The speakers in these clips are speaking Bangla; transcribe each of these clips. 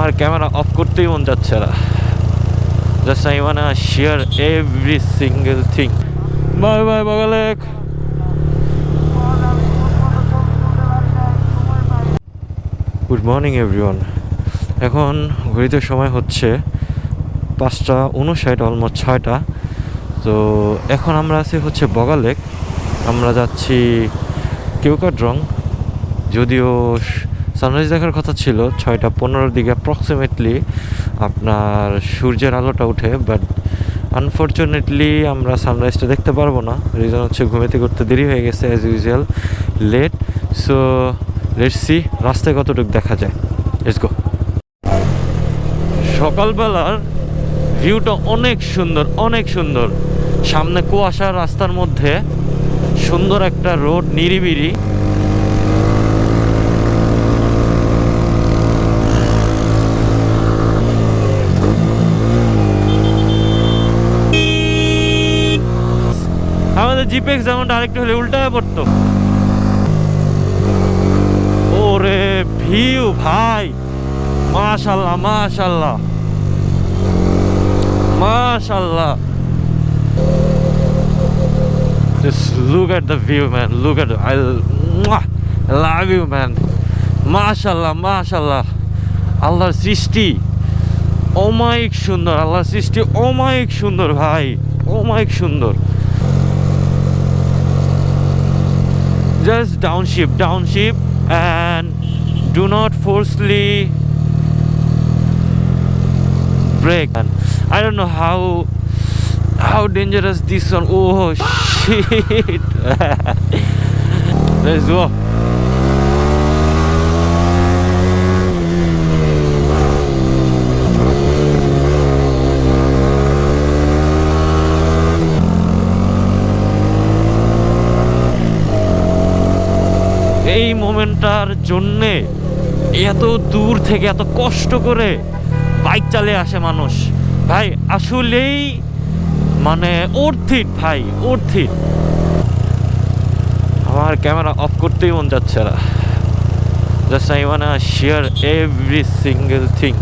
আমার ক্যামেরা অফ করতেই মন যাচ্ছে না। Just I wanna share every single thing. Bye bye বাগালেক। Good morning everyone. এখন ঘড়িতে সময় হচ্ছে 5:59, অলমোস্ট 6টা। তো এখন আমরা আছি হচ্ছে বগালেক। আমরা যাচ্ছি কেওক্রাডং। যদিও সানরাইজ দেখার কথা ছিল 6:15-র দিকে অ্যাপ্রক্সিমেটলি আপনার সূর্যের আলোটা উঠে, বাট আনফর্চুনেটলি আমরা সানরাইজটা দেখতে পারবো না। রিজন হচ্ছে ঘুমিতে করতে দেরি হয়ে গেছে, as usual late. So let's see রাস্তায় কতটুকু দেখা যায়। Let's go. সকালবেলার ভিউটা অনেক সুন্দর, অনেক সুন্দর। সামনে কুয়াশা, রাস্তার মধ্যে সুন্দর একটা রোড, নিরিবিলি। আমাদের জিপিএক্স যেমনটা আরেকটু হলে উল্টায় পড়তো। ওরে ভিউ ভাই, মাশাআল্লাহ মাশাআল্লাহ মাশাআল্লাহ। Just look at the view, man. Look at I love you, man. মাশাআল্লাহ মাশাআল্লাহ। আল্লাহর সৃষ্টি অমায়িক সুন্দর, আল্লাহর সৃষ্টি অমায়িক সুন্দর ভাই, অমায়িক সুন্দর। Just downshift and do not forcefully brake. And I don't know how dangerous this one. Oh shit. Let's go. এই মোমেন্টটার জন্যে এত দূর থেকে এত কষ্ট করে বাইক চালিয়ে আসে মানুষ ভাই, আসলেই মানে অর্থিত ভাই, অর্থিত। আমার ক্যামেরা অফ করতেই মন যাচ্ছে না। Just I wanna share every single thing.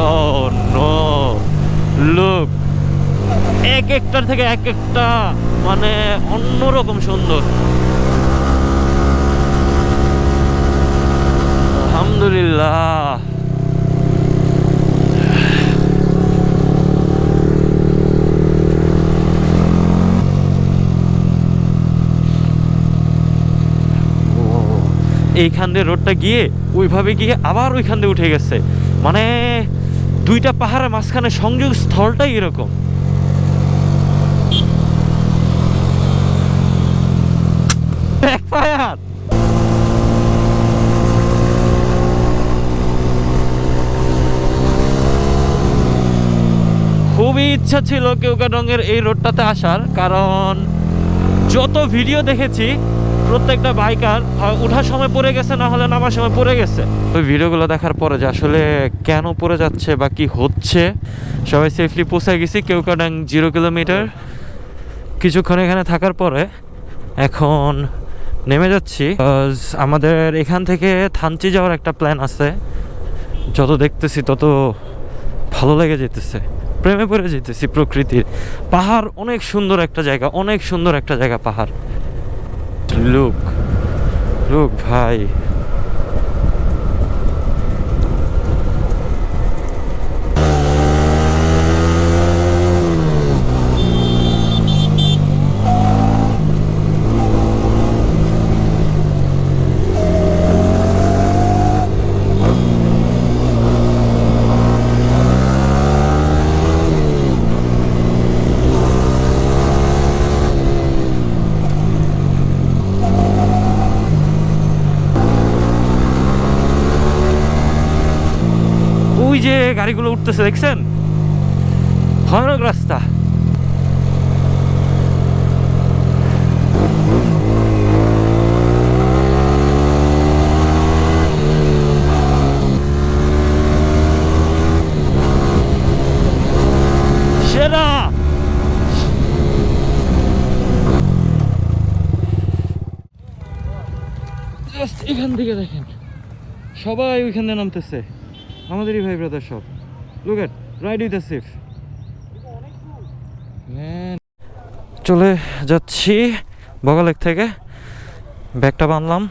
Oh no, look, এক একটার থেকে এক একটা মানে অন্যরকম সুন্দর। আলহামদুলিল্লাহ। এইখান দিয়ে রোডটা গিয়ে ওইভাবে গিয়ে আবার ওইখান দিয়ে উঠে গেছে, মানে দুইটা পাহাড়ের মাঝখানে সংযোগ স্থলটাই এরকম। খুবই ইচ্ছা ছিল কেওক্রাডংয়ের এই রোডটাতে আসার, কারণ যত ভিডিও দেখেছি প্রত্যেকটা বাইকার ওঠার সময় পড়ে গেছে, না হলে নামার সময় পড়ে গেছে। ওই ভিডিওগুলো দেখার পরে যে আসলে কেন পড়ে যাচ্ছে বা কি হচ্ছে, সবাই সেফলি পৌঁছে গেছি কেওক্রাডং 0 কিলোমিটার। কিছুক্ষণ এখানে থাকার পরে এখন নেমে যাচ্ছি। আমাদের এখান থেকে থানচি যাওয়ার একটা প্ল্যান আছে। যত দেখতেছি তত ভালো লেগে যেতেছে, প্রেমে পড়ে যেতেছি প্রকৃতির। পাহাড় অনেক সুন্দর একটা জায়গা, অনেক সুন্দর একটা জায়গা পাহাড়। লুক লুক ভাই, ওই যে গাড়িগুলো উঠতেছে দেখছেন, ভয়ানক রাস্তা। সেরা জাস্ট এখান থেকে দেখেন, সবাই ওইখানে নামতেছে। আমাদেরই ভাই ব্রাদার সব। Look at ride with safe. চলে যাচ্ছি বগালেক থেকে, ব্যাগটা বানলাম,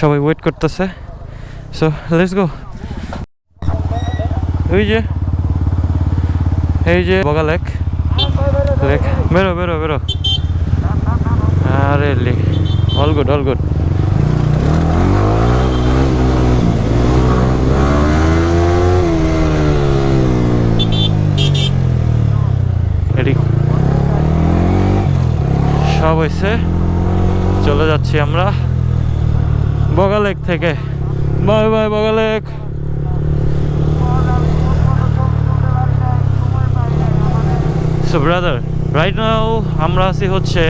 সবাই ওয়েট করতেছে। So let's go. এই যে বগালেক লেক। বেরো বেরো বেরো। আরে লে, অল গুড অল গুড। এদিক সব হয়েছে, চলে যাচ্ছি আমরা বগালেক থেকে। Bye bye Boga Lake. So brother, right now আমরা আছি হচ্ছে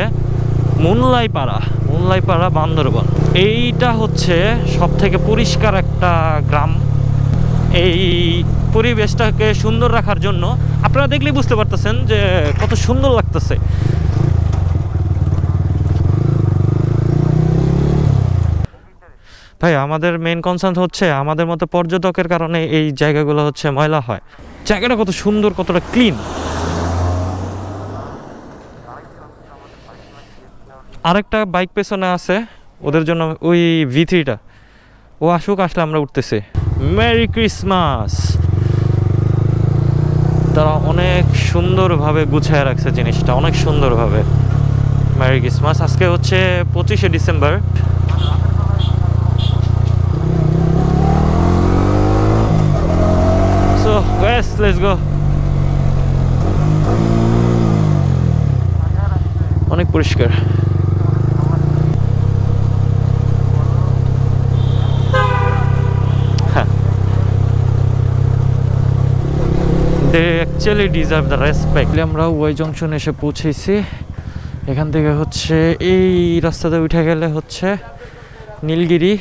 মুনলাইপাড়া বান্দরবান। এইটা হচ্ছে সব থেকে পরিষ্কার একটা গ্রাম। এই পরিবেশটাকে সুন্দর রাখার জন্য আপনারা দেখলেই বুঝতে পারতেছেন যে কত সুন্দর লাগতেছে। ভাই আমাদের মেইন কনসার্ন হচ্ছে আমাদের মতো পর্যটকের কারণে এই জায়গাগুলো হচ্ছে ময়লা হয়। জায়গাটা কত সুন্দর, কতটা ক্লিন। আরেকটা বাইক পেছনে আছে, ওদের জন্য ওই V3টা ও আসুক, আসলে আমরা উঠতেছি। Merry Christmas. তারা অনেক সুন্দরভাবে গুছায় রাখছে জিনিসটা, অনেক সুন্দরভাবে। Merry Christmas. আজকে হচ্ছে 25শে December. So guys let's go. অনেক পরিষ্কার। They actually deserve the respect. আমরা ওয়াই জংশন এসে পৌঁছেছি। এখান থেকে হচ্ছে এই রাস্তাতে উঠে গেলে হচ্ছে নীলগিরি।